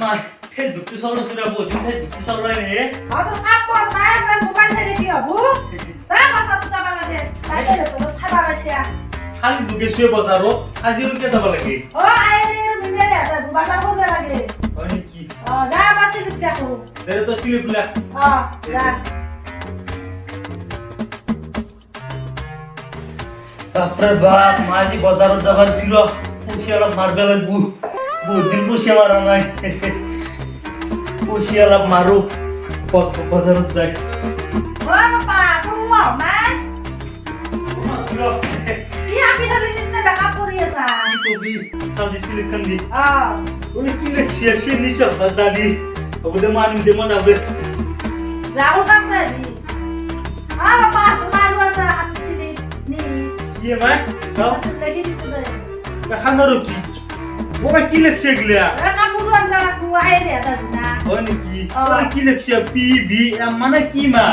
মা ফেসবুক তো চলো সুরা বহুত দিন ফেসবুক তো চলো রে তো কাপ পর নাই আর মোবাইল চাইলে কি হবো তা বাসা তো যাবা লাগে তাইলে তো খাবা বাসিয়া খালি দুগে শুয়ে বসাবো আজি উঠে যাব লাগে ও আইরে মিলে দে বাসা করবে লাগে হয় কি যা বাসি লিখতে কো দে তো সিলিপলা যা বাপরে বাপ মাঝি বাজারত যাবার ছিল পয়সা অলপ মারবে লাগবো বহুত দিন পয়সা মারা নাই পয়সা অলপ মারো বাজারত যাই ও বাবা তুমি নাই কি আমি জানি নিসনে ব্যাকআপ করি আছা কি কবি সাউদি সিলিকন দি আ ওই কি লেখছিস সে নিশা বাদালি ওদের মানিম দে মজা হবে রাহুল কান্তারি বাবা সোনালু আছা হাতি নি কি ভাই সব দেখি দিছতে খানারও কি ওবা কি লেখছে এগুলা কাপড় আনলা রাখু আইরে এটা না হয় নাকি ওরা কি লেখছে পি ভি এম মানে কি মা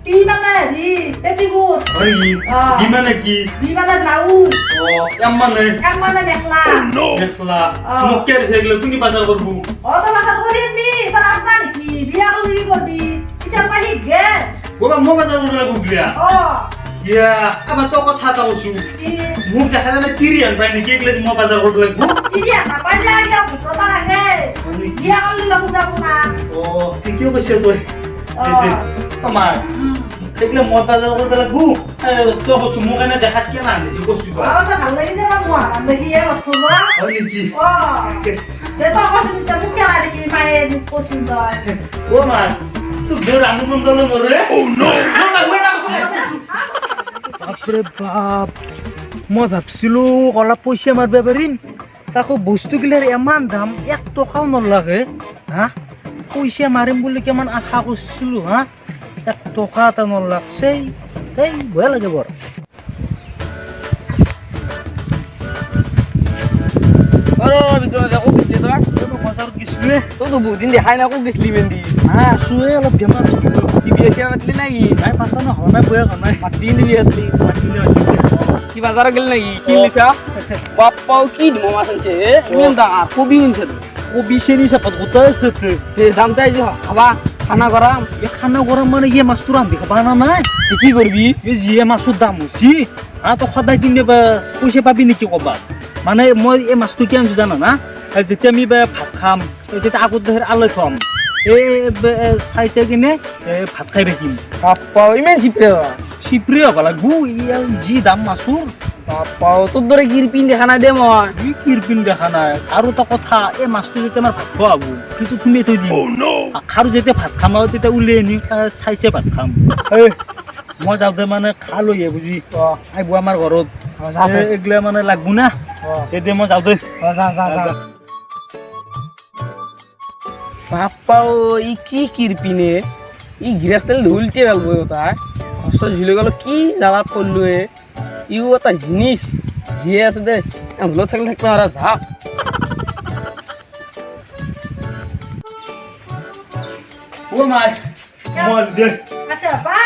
পি মানে রি পেটিকুট হয় বি মানে কি বি মানে ব্লাউজ ও এম মানে মেখলা মেখলা মুখের সেগুলো কোনি বাজার করব তো বাসা করিবি তোর আসনা নাকি বিয়া করবি ইতার পাহি গে ওবা মো বাজার করব গুগলিয়া ইয়া আবার তো কথা তাওছু মুখ দেখা যায় না তিরিয়ান পাই নাকি এগুলা যে মো বাজার করব লাগবো চিড়িয়া না পাইলে আগে কথা লাগে বিয়া করলি লাগু যাব না ও ঠিকই বসে তো আমার এগুলা মো বাজার করব লাগবো তো বসু মুখ এনে দেখাত কি না দেখি বসু আচ্ছা ভালো লাগিছে না মোয়া দেখি এ মথবা হয় নাকি দে তো পছন্দ চাবু কে আর দেখি মায়ে পছন্দ ও মা তুই বের আনন্দ দলে মরে ও নো বাপরে বাপ মই ভাবছিলো অলপ পইচা মারবে পারিম তাকো বস্তুগিলার এমন দাম 1 টাকাও নলাগে হা পইচা মারিম বলে কেমন আশা করছিলো হা 1 টাকা তা নলাগছে তাই ভয় লাগে বড় আরে বিক্রম দেখো গেছলি তো বাজার গিছলে তো বহুত দিন দেখাই না কো গেছলি মেন্দি হ্যাঁ আসলে অলপ বেমার ছিল কি বিয়েছিয়া মাতলি নাকি নাই পাতা না হনা বয়া নাই মাতি নিবি হাতলি কি বাজার গেল নাকি কি লিসা বাপ্পাও কি মামা শুনছে ইমান দা কবি শুনছে ও বিশেনি সাপত গোটাই সেতে তে জামতাই যে খাবা খানা গরম এ খানা গরম মানে ইয়ে মাছ তুরাম দেখা পানা নাই তুই কি করবি এই জিয়ে মাছৰ দাম হৈছে তো সদায় দিনে পইচা পাবি নেকি কবা মানে মই এই মাছটো কি আনিছো জানা না যেতিয়া আমি ভাত খাম তেতিয়া আগত ধৰ আলৈ থম এই চাই কিনে ভাত খাই ৰাখিম বাপ্পাও ইমান চিপৰে চিপৰি হ'ব লাগব যি দাম মাছৰ বাপ্পাও তোর দরে কিরপিন দেখা নাই দে মই ই কিৰপিন দেখা নাই আৰু এটা কথা এই মাছটো যেতিয়া আমাৰ ভাত খোৱা হ'ব কিছু থুমিয়ে থৈ দিম আৰু যেতিয়া ভাত খাম আৰু তেতিয়া উলিয়াই আনি চাইছে ভাত খাম মই যাওঁতে মানে খা লৈ বুজি আহিব আমাৰ ঘৰত এগিলা মানে লাগব না তেতিয়া মই যাওঁতে বাপ্পাও ই কি কিরপিনে ই গিরাস্তেল ধুলতে ফেলবো ওটা কষ্ট ঝুলে গেল কি জ্বালা পড়লো ইও এটা জিনিস জিয়ে আছে দে ভুলো থাকলে থাকতে আর ঝাপ ও মাই মই দে আচ্ছা বা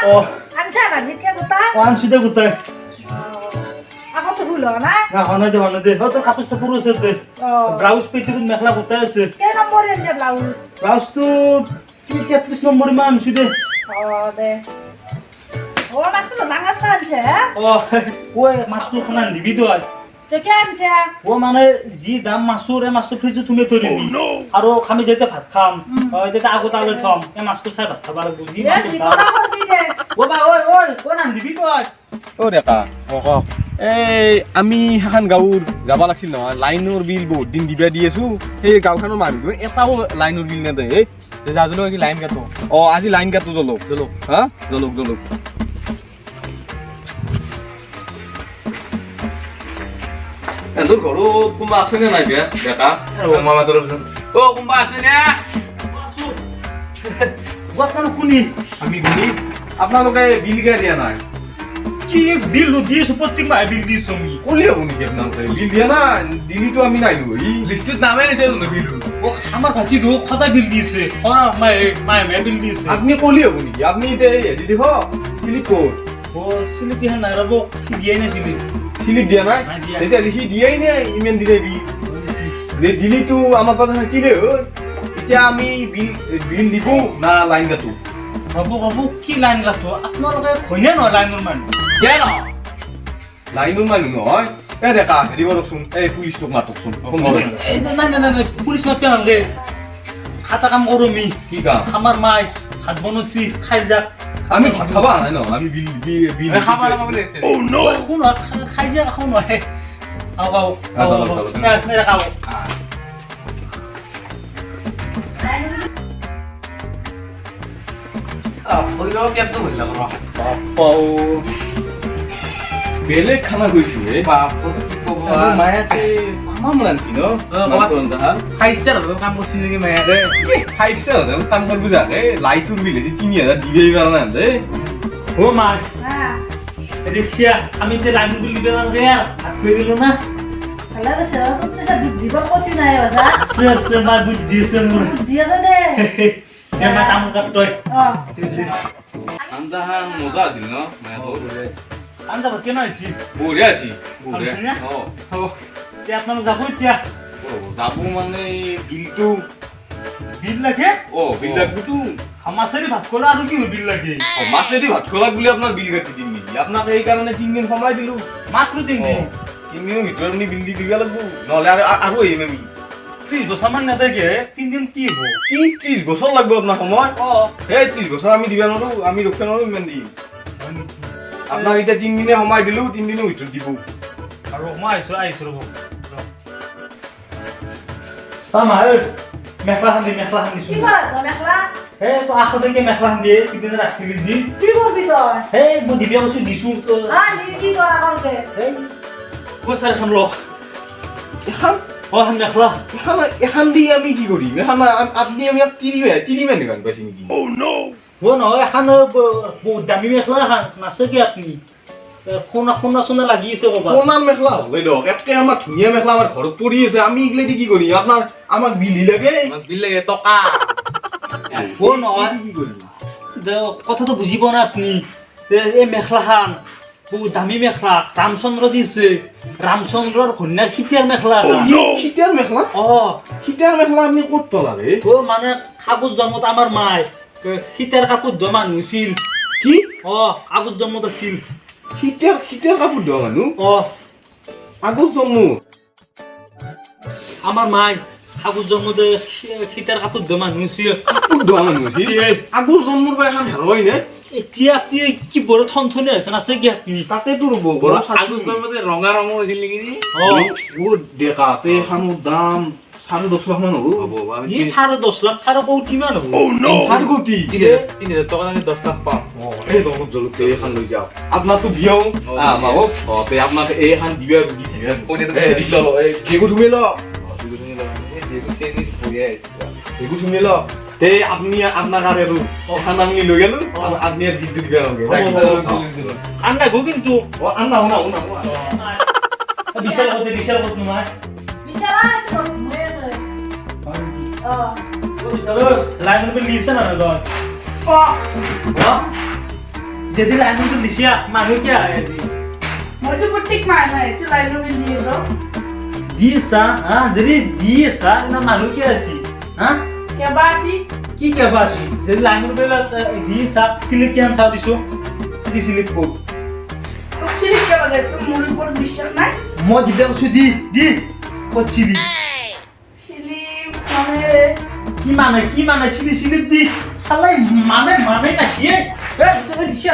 আনছা না নিকে গোটা আনছো দে গোটাই আকৌ তো ভুল না হনে দে তোৰ কাপোৰ চাপোৰ আছে দে ব্লাউজ পেটিকোট মেখেলা গোটাই আছে কে নম্বৰ এনে ব্লাউজ ব্লাউজটো 33 নম্বৰ মান আনছো দে দে ও মাছটো লাঙা আনছে ঐ মাছটো খানা দিবি তই কে আনছে ও মানে যি দাম মাছৰ এই মাছটো ফ্ৰিজত তুমি থৈ দিবি আৰু আমি যেতিয়া ভাত খাম যেতিয়া আগত আলৈ থম এই মাছটো চাই ভাত খাব লাগিব যি মাছৰ দাম ও বা ঐ নাম দিবি তই ও ডেকা এই আমি সেইখন গাঁৱৰ যাব লাগিছিল নহয় লাইনৰ বিল বহুত দিন দিবা দি আছো সেই গাঁওখনৰ মানুহ এটাও লাইনৰ বিল নেদে যাজলো কি লাইন কাটো আজি লাইন কাটো জলক হা জলক তোৰ ঘৰত কোনোবা আছেনে নাই বে ডেকা মামা তোর ও কোনবা আছে না কোনি আমি গুণি আপোনালোকে বিল কিয় দিয়া নাই কি বিল দি আছো প্ৰত্যেক মাহে বিল দিছো আমি কলি হ'ব নেকি আপোনালোকে বিল দিয়া না দিলিতো আমি নাইলো ই লিস্টত নামে নিতে বিল আমাৰ ভাইটিটো সদায় বিল দিছে মায়ে বিল দিছে আপনি কলি হ'ব নেকি আপনি এতিয়া হেৰি দেখ স্লিপ ক'ত স্লিপ দিয়া নাই ৰ'ব দিয়াই নাই স্লিপ দিয়া নাই তেতিয়াহ'লে সি দিয়াই নাই ইমান দিনে বিল দিলিতো আমাৰ কথা থাকিলে হয় এতিয়া আমি বিল দিব না লাইন কাটো হ'ব কি লাইন গাতো আপোনালোকে হয়নে নহয় লাইনৰ মানুহ কেন লাইনৰ মানুহ নহয় এ ডেকা হেৰি কৰকচোন এই পুলিচটোক মাতকচোন ফোন কৰক এই নাই পুলিচ মাতিব নালাগে হাতা কাম কৰোঁ আমি কি কাম আমাৰ মাই ভাত বনাইছি খাই যাক আমি ভাত খাব আনাই ন আমি বিল খাব লগা বুলি আছে শুন খাই যাক খাওঁ নহয় কেছটো হৈ যাব বাপ্পাও বেলেগ খানা গৈছে হে মায়াতে তামাম ৰান্ধছি ন ফাইভ ষ্টাৰ কাম কৰিছিল নেকি মায়াকে 5 ষ্টাৰ কাম কৰিব যাকে লাইটৰ বিল আছে 3000 দিবেই পাৰা নাই দে অ' মাই হা ৰিক্সা আমি এতিয়া লাইন বিল দিব নালাগে ভাত খুৱাই দিলোঁ না ভালে আছে দিব কচি নাই বাছা আছে মাই বুদ্ধি আছে মোৰ দি আছে দে দে মাই কাম কৰ তই আঞ্জাহান মজা আছিল ন আঞ্জা ভাত কেনে হৈছে বঢ়িয়া আছিল ভালছিল না? হ'ব এতিয়া আপোনালোক যাব এতিয়া যাব মানে বিলটো বিল লাগে বিল লাগবতো মাছেদি ভাত খোলা আৰু কি বিল লাগে মাছেদি ভাত খোলাক বুলি আপোনাৰ বিল কাটি দিম নেকি আপোনাক সেইকাৰণে 3 দিন সময় দিলো মাত্ৰ 3 দিন 3 দিনৰ ভিতৰত আপুনি বিল দি দিব লাগিব নহ'লে আৰু আহিম আমি 30 বছৰমান নেদেকে 3 দিন কি হ'ব কি 30 বছৰ লাগব আপোনাৰ সময় অ' সেই 30 বছৰ আমি দিব নোৱাৰো আমি ৰখিব নোৱাৰো ইমান দিন আপোনাক এতিয়া 3 দিনে সময় দিলো 3 দিনৰ ভিতৰত দিব আৰু মই আহিছো ৰ'ব মা মেখেলা খান্দি কি কৰা তই মেখলা এই তো আখতেকে মেখেলা খান্দি কিদিনে ৰাখছিলি যি কি কৰবি তই এই মই দিবিয়া কৈছো দিছো হা নি কি কৰা কলকে এই মই চাৰ এখন লওক এখন এখন মেখেলা এখন দি আমি কি কৰিম এখন আপুনি আমি তিৰিমে গান পাইছে নেকি নহয় এখন বহুত দামী মেখেলা এখন নাছে কি আপুনি সোণা সোণা লাগি আছে ক'বা সোণাৰ মেখেলা হ'লে দিয়ক একে আমাৰ ধুনীয়া মেখেলা আমাৰ ঘৰত পৰি আছে আমি এইগিলা দি কি কৰিম আমাক বিলি লাগে বিল লাগে টকা নহয় কি কৰিম কথাটো বুজি পোৱা নাই আপুনি এই মেখেলাখন বহুত দামী মেখেলা ৰামচন্দ্ৰ দিছে ৰামচন্দ্ৰৰ ঘৈণীয়েক সীতাৰ মেখেলা শীতেৰ মেখেলা শীতেৰ মেখেলা আমি ক'ত পালাৰে মানে আগত জন্মত আমাৰ মাই সীতাৰ কাপোৰ ধোৱা মানুহ আছিল কি আগত জন্মত আছিল শীতেৰ কাপোৰ ধোৱা মানুহ আগত জন্ম আমাৰ মাই আগত জন্মতে সীতাৰ কাপোৰ ধোৱা মানুহ আছিল কাপোৰ ধোৱা মানুহ আছিল আগৰ জন্মৰ পৰা এখন হেৰুৱাই নে এতিয়া কি বৰ থনথনি হৈছে নাছে কি আপুনি তাতেতো ৰ'ব আগত জন্মতে ৰঙা ৰঙৰ হৈছিল নেকি ডেকাতে এখনৰ দাম 10.5 লাখ মান হ'ব 10.5 লাখ 10 কিমান হ'ব 4 কোটি 3,000 টকা লাগে 10 লাখ পাম এই জমত জলতে এখন লৈ যাওক আপোনাৰতো বিয়াও মাহক তে আপোনাক এই এখন দিবা দি থাকে এইগো তুমি ল এইগো তুমি ল তে আপনি আপনার আর এরু ওখান আমি লই গেল আপনি আর বিদ্যুৎ দিবা লাগে আন্ডা গো কিন্তু আন্না বিশাল কত তোমার বিশাল আছে মই আছে বিশাল লাইন বিল দিছে না দয় যদি লাইন বিল দিছিয়া মানুহ কি আহে আজি মইতো প্ৰত্যেক মাহে এইটো লাইনৰ বিল দি আছো দিছা যদি দিছা না মানুহ কি আছে কেবা আছি কি কেবা আছে যদি লাইনৰ বিল দিছা স্লিপ কিমান চাও দিছো দি স্লিপ কো চিলিপ কে লাগে তো মোৰ ওপৰত বিশ্বাস নাই মই দিবে কৈছো দি কত চিলি চিলিপ মানে কি মানে স্লিপ দি চালাই মানে কাছিয়ে এই দিছে